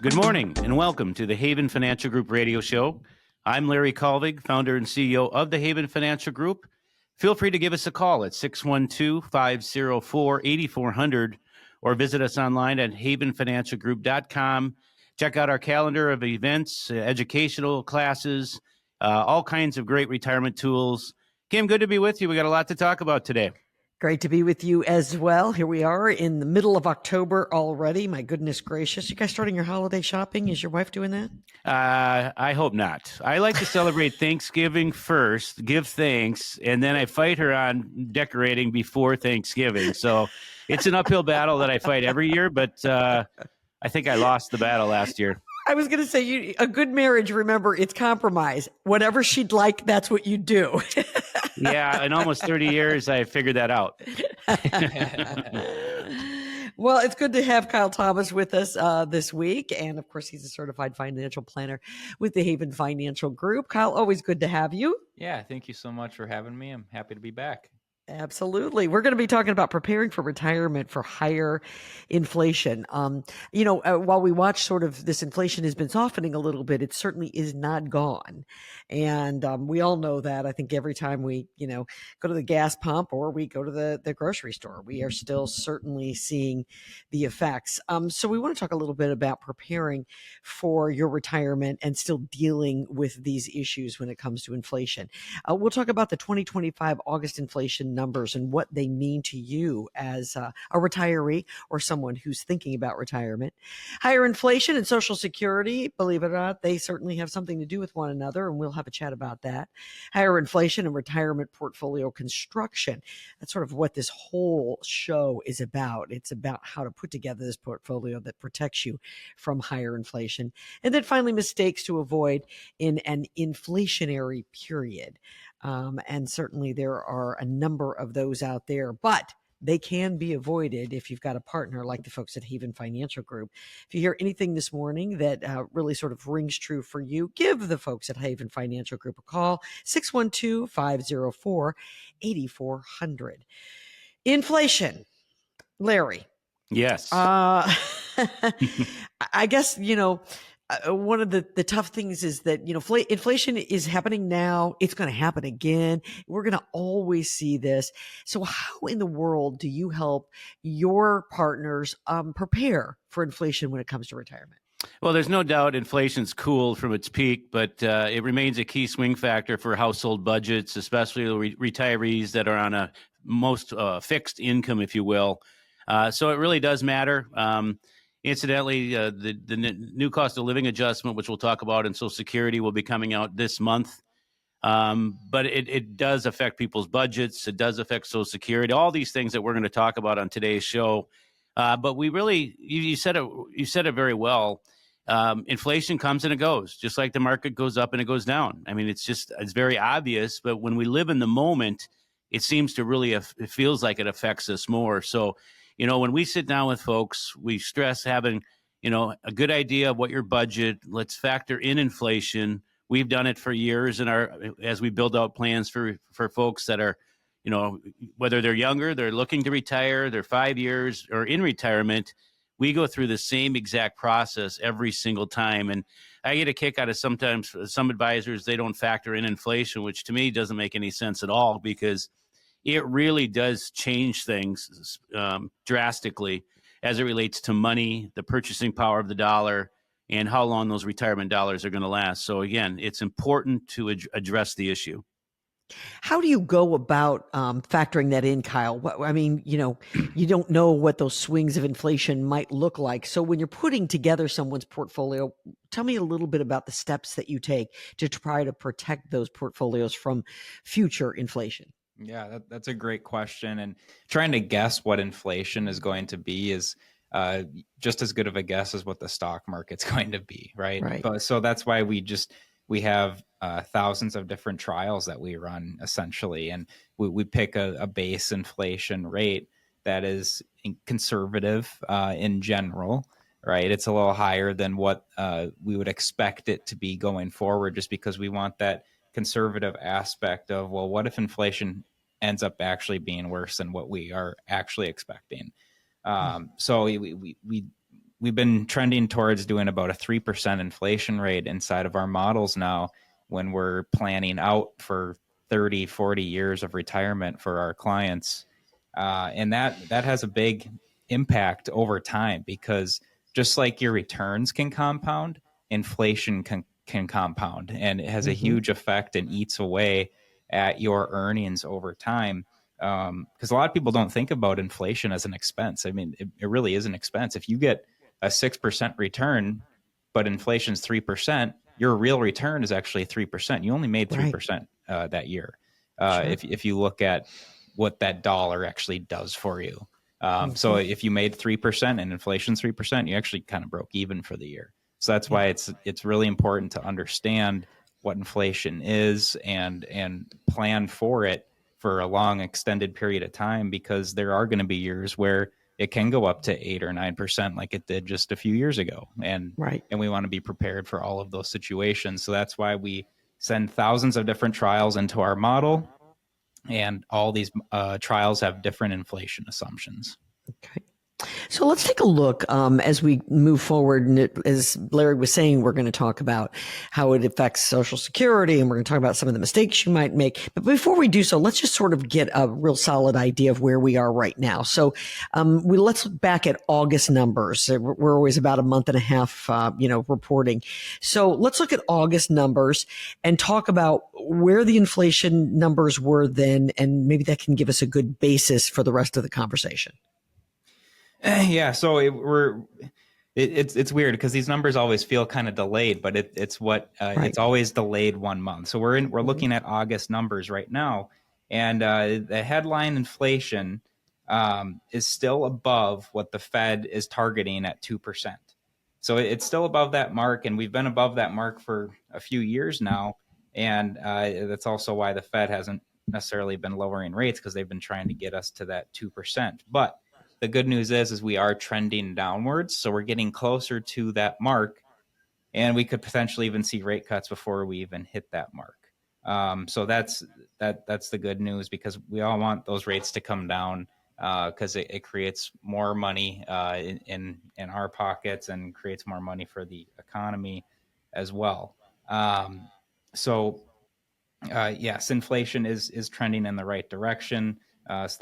Good morning and welcome to the Haven Financial Group radio show. I'm Larry Kalvig, founder and CEO of the Haven Financial Group. Feel free to give us a call at 612-504-8400 or visit us online at havenfinancialgroup.com. Check out our calendar of events, educational classes, all kinds of great retirement tools. Kim, good to be with you. We got a lot to talk about today. Great to be with you as well. Here we are in the middle of October already. My goodness gracious. You guys starting your holiday shopping? Is your wife doing that? I hope not. I like to celebrate Thanksgiving first, give thanks, and then I fight her on decorating before Thanksgiving. So it's an uphill battle that I fight every year, but I think I lost the battle last year. I was going to say, a good marriage, remember, it's compromise. Whatever she'd like, that's what you do. Yeah, in almost 30 years, I figured that out. Well, it's good to have Kyle Thomas with us this week. And of course, he's a certified financial planner with the Haven Financial Group. Kyle, always good to have you. Yeah, thank you so much for having me. I'm happy to be back. Absolutely. We're going to be talking about preparing for retirement for higher inflation. While we watch sort of this inflation has been softening a little bit, it certainly is not gone. And we all know that. I think every time we, go to the gas pump or we go to the grocery store, we are still certainly seeing the effects. So we want to talk a little bit about preparing for your retirement and still dealing with these issues when it comes to inflation. We'll talk about the 2025 August inflation numbers and what they mean to you as a retiree or someone who's thinking about retirement. Higher inflation and Social Security, believe it or not, they certainly have something to do with one another, and we'll have a chat about that. Higher inflation and retirement portfolio construction. That's sort of what this whole show is about. It's about how to put together this portfolio that protects you from higher inflation. And then finally, mistakes to avoid in an inflationary period. And certainly there are a number of those out there, but they can be avoided if you've got a partner like the folks at Haven Financial Group. If you hear anything this morning that really sort of rings true for you, give the folks at Haven Financial Group a call, 612-504-8400. Inflation. Larry. Yes. I guess, one of the tough things is that, inflation is happening now. It's going to happen again. We're going to always see this. So how in the world do you help your partners prepare for inflation when it comes to retirement? Well, there's no doubt inflation's cooled from its peak, but it remains a key swing factor for household budgets, especially retirees that are on a most fixed income, if you will. So it really does matter. Incidentally, the new cost of living adjustment, which we'll talk about in Social Security, will be coming out this month. But it does affect people's budgets. It does affect Social Security, all these things that we're going to talk about on today's show. But we really, you said it very well. Inflation comes and it goes, just like the market goes up and it goes down. I mean, it's very obvious, but when we live in the moment, it seems to really, it feels like it affects us more. So, when we sit down with folks, we stress having, a good idea of what your budget, let's factor in inflation. We've done it for years as we build out plans for folks that are, whether they're younger, they're looking to retire, they're 5 years or in retirement. We go through the same exact process every single time. And I get a kick out of sometimes some advisors, they don't factor in inflation, which to me doesn't make any sense at all, because it really does change things drastically as it relates to money, the purchasing power of the dollar, and how long those retirement dollars are going to last. So again, it's important to address the issue. How do you go about factoring that in, Kyle? I mean, you don't know what those swings of inflation might look like. So when you're putting together someone's portfolio, tell me a little bit about the steps that you take to try to protect those portfolios from future inflation. Yeah, that's a great question. And trying to guess what inflation is going to be is just as good of a guess as what the stock market's going to be, right? But so that's why we have thousands of different trials that we run essentially, and we pick a base inflation rate that is conservative in general, right? It's a little higher than what we would expect it to be going forward, just because we want that conservative aspect of, well, what if inflation ends up actually being worse than what we are actually expecting? So we we've been trending towards doing about a 3% inflation rate inside of our models now when we're planning out for 30, 40 years of retirement for our clients. And that has a big impact over time, because just like your returns can compound, inflation can compound, and it has a huge effect and eats away at your earnings over time. Because a lot of people don't think about inflation as an expense. I mean, it really is an expense. If you get a 6% return, but inflation's 3%, your real return is actually 3%. You only made 3% that year. If you look at what that dollar actually does for you. So if you made 3% and inflation's 3%, you actually kind of broke even for the year. So that's why it's really important to understand what inflation is and plan for it for a long extended period of time, because there are going to be years where it can go up to 8 or 9% like it did just a few years ago. And we want to be prepared for all of those situations. So that's why we send thousands of different trials into our model, and all these trials have different inflation assumptions. Okay. So let's take a look as we move forward. And as Larry was saying, we're going to talk about how it affects Social Security, and we're going to talk about some of the mistakes you might make. But before we do so, let's just sort of get a real solid idea of where we are right now. So let's look back at August numbers. We're always about a month and a half, reporting. So let's look at August numbers and talk about where the inflation numbers were then, and maybe that can give us a good basis for the rest of the conversation. Yeah, so it's weird because these numbers always feel kind of delayed, but it's always delayed 1 month. So we're looking at August numbers right now, and the headline inflation is still above what the Fed is targeting at 2%. So it's still above that mark, and we've been above that mark for a few years now, and that's also why the Fed hasn't necessarily been lowering rates, because they've been trying to get us to that 2%. But the good news is we are trending downwards. So we're getting closer to that mark, and we could potentially even see rate cuts before we even hit that mark. So that's the good news, because we all want those rates to come down, because it creates more money in our pockets and creates more money for the economy as well. Yes, inflation is trending in the right direction. So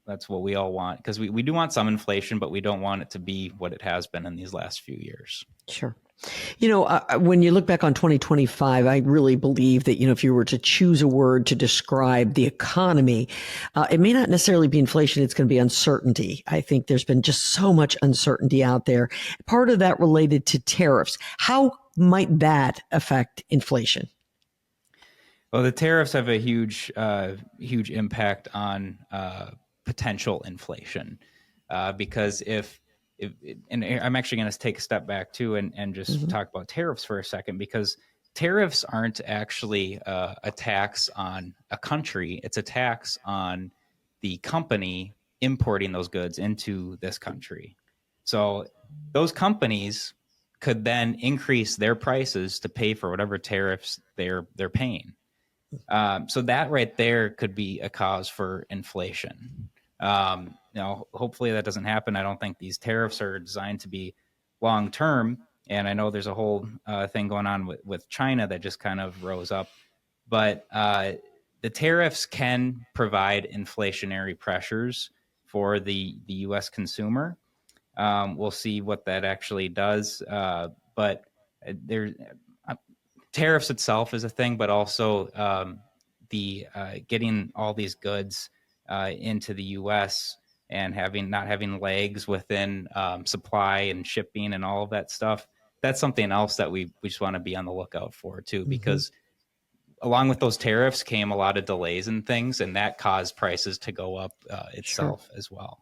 that's what we all want, because we do want some inflation, but we don't want it to be what it has been in these last few years. Sure. When you look back on 2025, I really believe that, if you were to choose a word to describe the economy, it may not necessarily be inflation. It's going to be uncertainty. I think there's been just so much uncertainty out there. Part of that related to tariffs. How might that affect inflation? Well, the tariffs have a huge impact on potential inflation, because and I'm actually going to take a step back too and just talk about tariffs for a second, because tariffs aren't actually a tax on a country. It's a tax on the company importing those goods into this country. So those companies could then increase their prices to pay for whatever tariffs they're paying. So that right there could be a cause for inflation. Hopefully that doesn't happen. I don't think these tariffs are designed to be long term. And I know there's a whole thing going on with China that just kind of rose up. But the tariffs can provide inflationary pressures for the U.S. consumer. We'll see what that actually does. But tariffs itself is a thing, but also the getting all these goods into the U.S. and not having legs within supply and shipping and all of that stuff. That's something else that we just want to be on the lookout for too, because along with those tariffs came a lot of delays and things, and that caused prices to go up itself as well.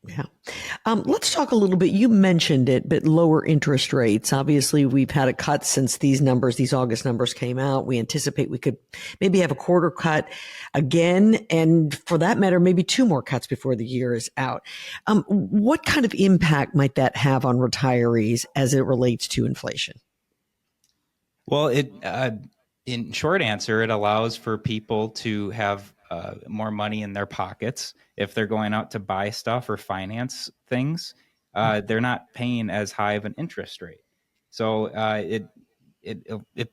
Yeah. Let's talk a little bit. You mentioned it, but lower interest rates. Obviously, we've had a cut since these August numbers came out. We anticipate we could maybe have a quarter cut again. And for that matter, maybe 2 more cuts before the year is out. What kind of impact might that have on retirees as it relates to inflation? Well, in short answer, it allows for people to have more money in their pockets if they're going out to buy stuff or finance things. they're not paying as high of an interest rate. So it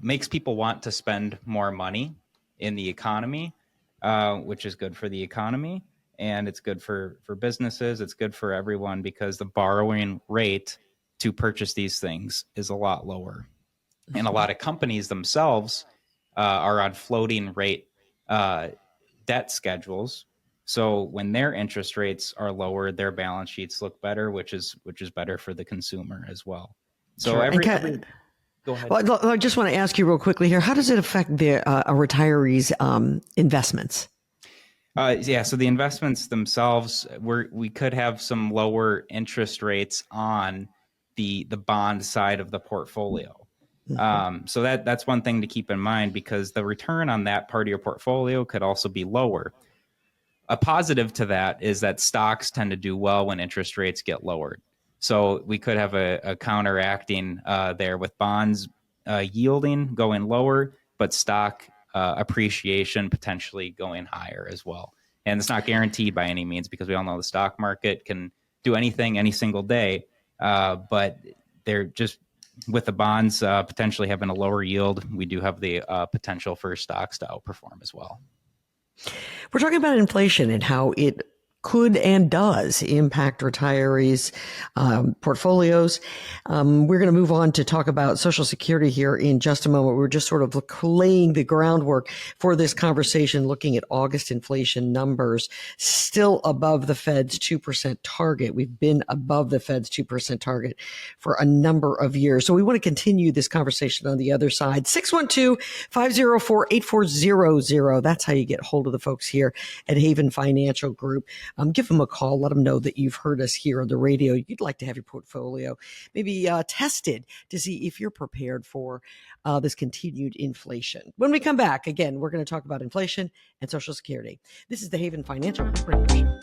makes people want to spend more money in the economy, which is good for the economy, and it's good for businesses. It's good for everyone because the borrowing rate to purchase these things is a lot lower. And a lot of companies themselves are on floating rate debt schedules. So when their interest rates are lower, their balance sheets look better, which is better for the consumer as well. So sure. Go ahead. Well, I just want to ask you real quickly here. How does it affect a retiree's investments? Yeah, so the investments themselves, we could have some lower interest rates on the bond side of the portfolio. So that's one thing to keep in mind, because the return on that part of your portfolio could also be lower. A positive to that is that stocks tend to do well when interest rates get lowered. So we could have a counteracting there with bonds yielding going lower, but stock appreciation potentially going higher as well. And it's not guaranteed by any means, because we all know the stock market can do anything any single day. But they're just, with the bonds potentially having a lower yield, we do have the potential for stocks to outperform as well. We're talking about inflation and how it could and does impact retirees' portfolios. We're going to move on to talk about Social Security here in just a moment. We're just sort of laying the groundwork for this conversation, looking at August inflation numbers, still above the Fed's 2% target. We've been above the Fed's 2% target for a number of years. So we want to continue this conversation on the other side. 612-504-8400. That's how you get hold of the folks here at Haven Financial Group. Give them a call. Let them know that you've heard us here on the radio. You'd like to have your portfolio maybe tested to see if you're prepared for this continued inflation. When we come back, again, we're going to talk about inflation and Social Security. This is the Haven Financial Group Radio Show.